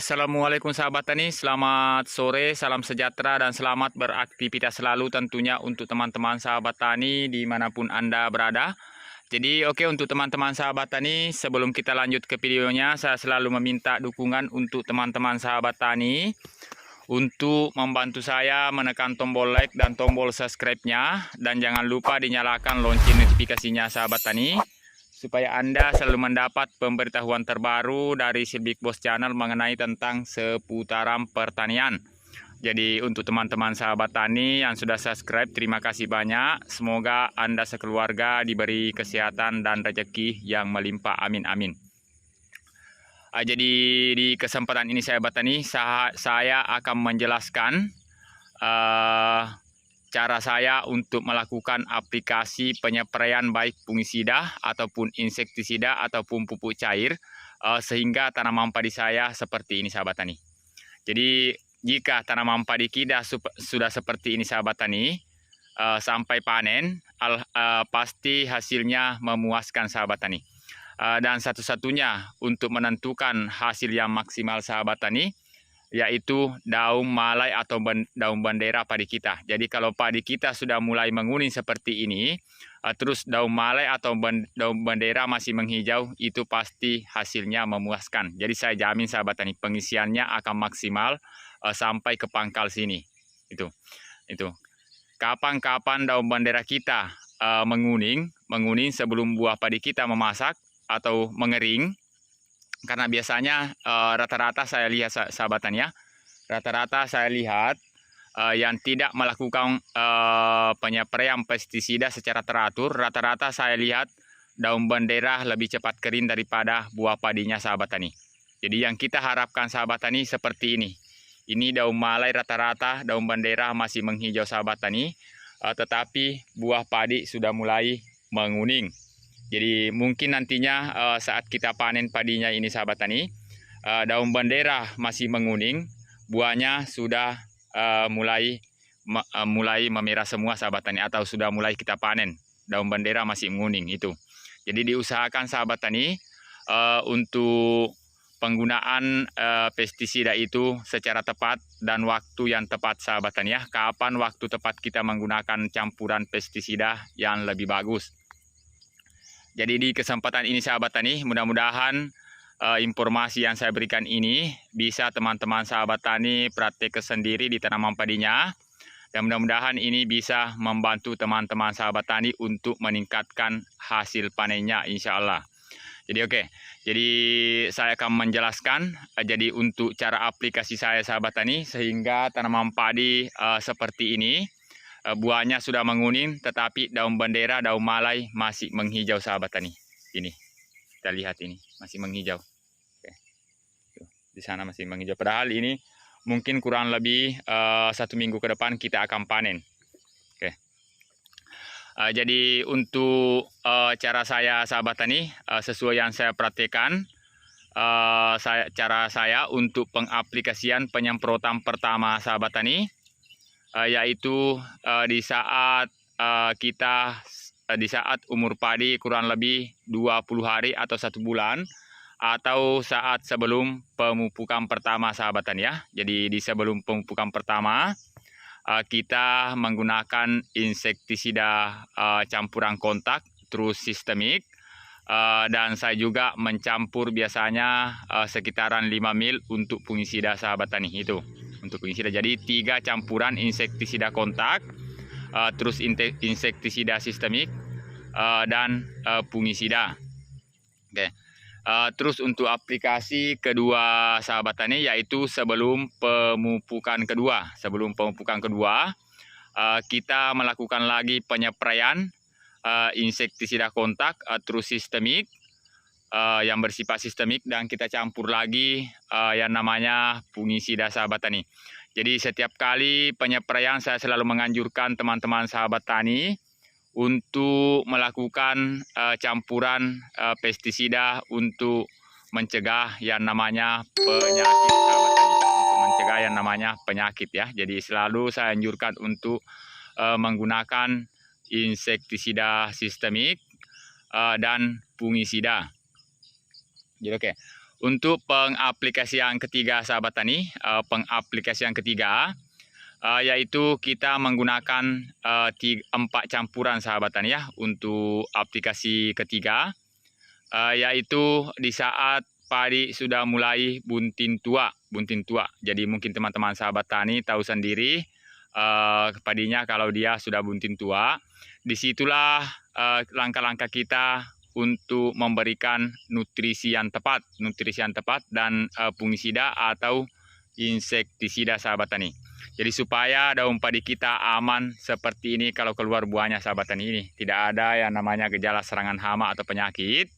Assalamualaikum sahabat tani, selamat sore, salam sejahtera dan selamat beraktivitas selalu tentunya untuk teman-teman sahabat tani dimanapun Anda berada. Jadi untuk teman-teman sahabat tani, sebelum kita lanjut ke videonya, saya selalu meminta dukungan untuk teman-teman sahabat tani untuk membantu saya menekan tombol like dan tombol subscribe-nya, dan jangan lupa dinyalakan lonceng notifikasinya sahabat tani, supaya Anda selalu mendapat pemberitahuan terbaru dari Silbik Bos Channel mengenai tentang seputaran pertanian. Jadi untuk teman-teman sahabat tani yang sudah subscribe, terima kasih banyak. Semoga Anda sekeluarga diberi kesehatan dan rezeki yang melimpah. Amin amin. Jadi di kesempatan ini sahabat tani, saya akan menjelaskan cara saya untuk melakukan aplikasi penyepraian baik fungisida ataupun insektisida ataupun pupuk cair sehingga tanaman padi saya seperti ini sahabat tani. Jadi jika tanaman padi kita sudah seperti ini sahabat tani, sampai panen pasti hasilnya memuaskan sahabat tani. Dan satu-satunya untuk menentukan hasil yang maksimal sahabat tani, yaitu daun malai atau daun bendera padi kita. Jadi kalau padi kita sudah mulai menguning seperti ini, terus daun malai atau daun bendera masih menghijau, itu pasti hasilnya memuaskan. Jadi saya jamin sahabat tani, pengisiannya akan maksimal sampai ke pangkal sini. Itu. Kapan-kapan daun bendera kita menguning sebelum buah padi kita memasak atau mengering. Karena biasanya rata-rata saya lihat sahabat tani ya, rata-rata saya lihat yang tidak melakukan penyepraian pestisida secara teratur, rata-rata saya lihat daun bendera lebih cepat kering daripada buah padinya sahabat tani. Jadi yang kita harapkan sahabat tani seperti ini. Ini daun malai rata-rata daun bendera masih menghijau sahabat tani, tetapi buah padi sudah mulai menguning. Jadi mungkin nantinya saat kita panen padinya ini sahabat tani, daun bendera masih menguning, buahnya sudah mulai memerah semua sahabat tani, atau sudah mulai kita panen, daun bendera masih menguning itu. Jadi diusahakan sahabat tani untuk penggunaan pestisida itu secara tepat dan waktu yang tepat sahabat tani ya. Kapan waktu tepat kita menggunakan campuran pestisida yang lebih bagus. Jadi di kesempatan ini sahabat tani, mudah-mudahan informasi yang saya berikan ini bisa teman-teman sahabat tani praktek sendiri di tanaman padinya. Dan mudah-mudahan ini bisa membantu teman-teman sahabat tani untuk meningkatkan hasil panennya insya Allah. Jadi jadi saya akan menjelaskan jadi untuk cara aplikasi saya sahabat tani, sehingga tanaman padi seperti ini. Buahnya sudah menguning, tetapi daun bendera, daun malai masih menghijau sahabat tani. Ini kita lihat, ini masih menghijau. Oke. Tuh, di sana masih menghijau. Padahal ini mungkin kurang lebih 1 minggu ke depan kita akan panen. Oke. Jadi untuk cara saya sahabat tani, sesuai yang saya praktekkan, cara saya untuk pengaplikasian penyemprotan pertama sahabat tani, yaitu di saat di saat umur padi kurang lebih 20 hari atau 1 bulan, atau saat sebelum pemupukan pertama sahabat tani ya. Jadi di sebelum pemupukan pertama kita menggunakan insektisida campuran kontak terus sistemik, dan saya juga mencampur biasanya sekitaran 5 ml untuk fungisida sahabat tani itu. Untuk fungisida, jadi 3 campuran insektisida kontak, terus insektisida sistemik, dan fungisida. Oke. Terus untuk aplikasi kedua sahabat tani, yaitu sebelum pemupukan kedua. Sebelum pemupukan kedua, kita melakukan lagi penyepraian insektisida kontak terus sistemik, yang bersifat sistemik, dan kita campur lagi yang namanya fungisida sahabat tani. Jadi setiap kali penyepraian saya selalu menganjurkan teman-teman sahabat tani untuk melakukan campuran pestisida untuk mencegah yang namanya penyakit sahabat tani. Untuk mencegah yang namanya penyakit ya. Jadi selalu saya anjurkan untuk menggunakan insektisida sistemik dan fungisida. Jadi Untuk pengaplikasian ketiga sahabat tani, pengaplikasian ketiga yaitu kita menggunakan 4 campuran sahabat tani ya untuk aplikasi ketiga, yaitu di saat padi sudah mulai bunting tua. Jadi mungkin teman-teman sahabat tani tahu sendiri padinya kalau dia sudah bunting tua, disitulah langkah-langkah kita untuk memberikan nutrisi yang tepat dan fungisida atau insektisida sahabat tani. Jadi supaya daun padi kita aman seperti ini kalau keluar buahnya sahabat tani ini. Tidak ada yang namanya gejala serangan hama atau penyakit.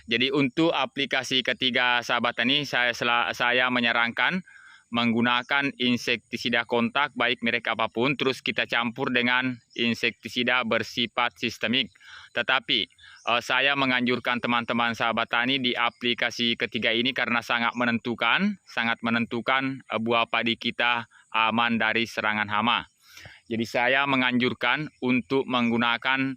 Jadi untuk aplikasi ketiga sahabat tani saya menyarankan menggunakan insektisida kontak baik merek apapun, terus kita campur dengan insektisida bersifat sistemik. Tetapi saya menganjurkan teman-teman sahabat tani di aplikasi ketiga ini karena sangat menentukan buah padi kita aman dari serangan hama. Jadi saya menganjurkan untuk menggunakan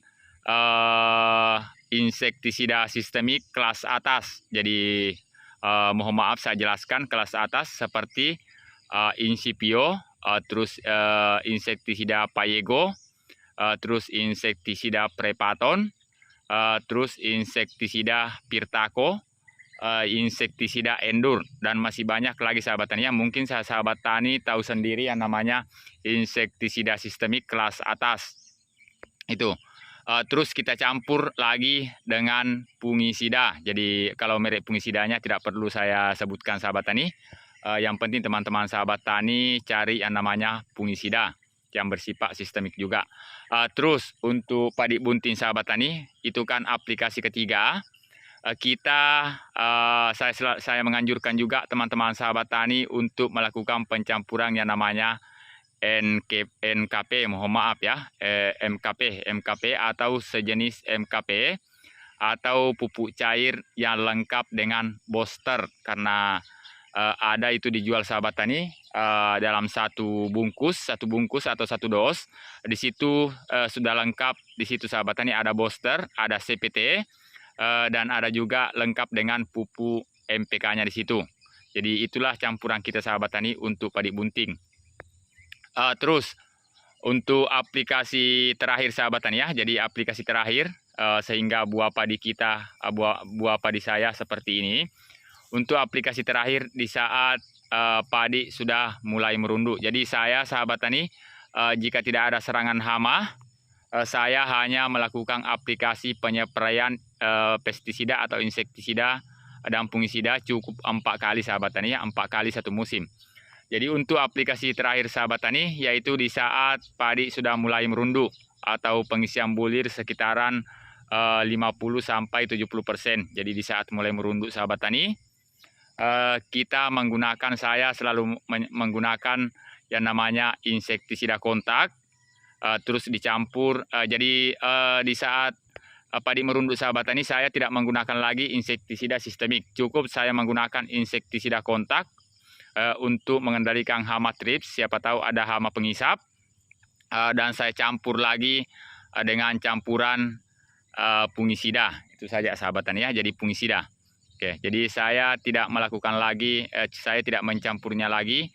insektisida sistemik kelas atas. Jadi mohon maaf saya jelaskan kelas atas seperti Incipio, terus insektisida Payego, terus insektisida Prepaton, terus insektisida Pirtaco, insektisida Endur, dan masih banyak lagi sahabat tani. Mungkin sahabat tani tahu sendiri yang namanya insektisida sistemik kelas atas itu. Terus kita campur lagi dengan fungisida. Jadi kalau merek fungisidanya tidak perlu saya sebutkan sahabat tani. Yang penting teman-teman sahabat tani cari yang namanya fungisida yang bersifat sistemik juga. Terus untuk padi bunting sahabat tani, itu kan aplikasi ketiga. Saya menganjurkan juga teman-teman sahabat tani untuk melakukan pencampuran yang namanya NKP, mohon maaf ya, MKP atau sejenis MKP atau pupuk cair yang lengkap dengan booster, karena ada itu dijual sahabat tani dalam satu bungkus atau satu dos. Di situ sudah lengkap, di situ sahabat tani ada booster, ada CPT, dan ada juga lengkap dengan pupuk MPK-nya di situ. Jadi itulah campuran kita sahabat tani untuk padi bunting. Terus untuk aplikasi terakhir sahabat tani ya, jadi aplikasi terakhir sehingga buah padi kita, buah padi saya seperti ini. Untuk aplikasi terakhir di saat padi sudah mulai merunduk. Jadi saya sahabat tani, jika tidak ada serangan hama, saya hanya melakukan aplikasi penyepraian pestisida atau insektisida dan fungisida cukup 4 kali sahabat tani ya, 4 kali satu musim. Jadi untuk aplikasi terakhir sahabat tani, yaitu di saat padi sudah mulai merunduk atau pengisian bulir sekitaran 50-70%. Jadi di saat mulai merunduk sahabat tani, saya selalu menggunakan yang namanya insektisida kontak, terus dicampur. Jadi di saat padi merunduk sahabat tani, saya tidak menggunakan lagi insektisida sistemik. Cukup saya menggunakan insektisida kontak untuk mengendalikan hama trips, siapa tahu ada hama pengisap, dan saya campur lagi dengan campuran fungisida. Itu saja sahabat tani ya, jadi fungisida. Oke, jadi saya tidak melakukan lagi, saya tidak mencampurnya lagi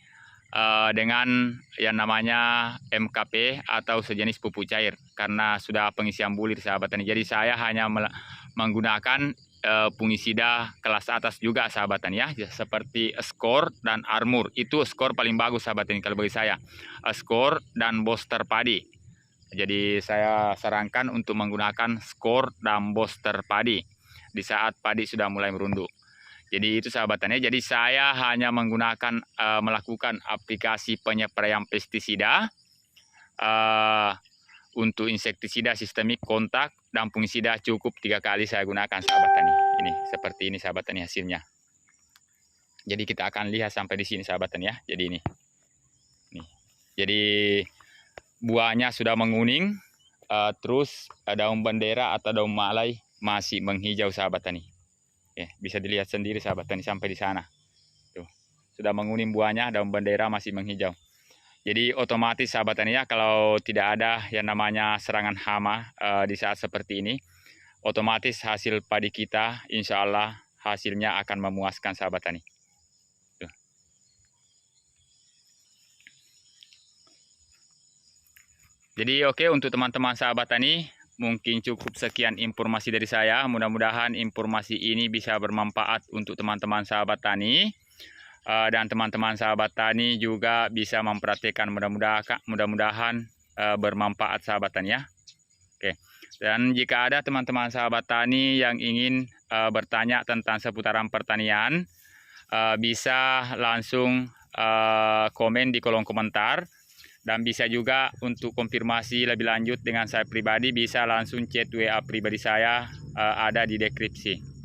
dengan yang namanya MKP atau sejenis pupuk cair karena sudah pengisian bulir sahabat tani. Jadi saya hanya menggunakan fungisida kelas atas juga sahabat tani ya, seperti Skor dan Armor. Itu Skor paling bagus sahabat tani kalau bagi saya, Skor dan booster padi. Jadi saya sarankan untuk menggunakan Skor dan booster padi di saat padi sudah mulai merunduk. Jadi itu sahabat tani. Jadi saya hanya melakukan aplikasi penyepraian pestisida untuk insektisida sistemik kontak dan fungisida cukup 3 kali saya gunakan sahabat tani. Ini seperti ini sahabat tani hasilnya. Jadi kita akan lihat sampai di sini sahabat tani ya. Jadi ini. Nih. Jadi buahnya sudah menguning, terus daun bendera atau daun malai masih menghijau sahabat tani. Bisa dilihat sendiri sahabat tani sampai di sana. Tuh, sudah menguning buahnya, daun bendera masih menghijau. Jadi otomatis sahabat tani ya, kalau tidak ada yang namanya serangan hama di saat seperti ini, otomatis hasil padi kita insya Allah hasilnya akan memuaskan sahabat tani. Tuh. Jadi oke, untuk teman-teman sahabat tani, mungkin cukup sekian informasi dari saya. Mudah-mudahan informasi ini bisa bermanfaat untuk teman-teman sahabat tani. Dan teman-teman sahabat tani juga bisa memperhatikan, mudah-mudahan bermanfaat sahabat tani ya. Oke. Dan jika ada teman-teman sahabat tani yang ingin bertanya tentang seputaran pertanian, bisa langsung komen di kolom komentar, dan bisa juga untuk konfirmasi lebih lanjut dengan saya pribadi bisa langsung chat WA pribadi saya, ada di deskripsi.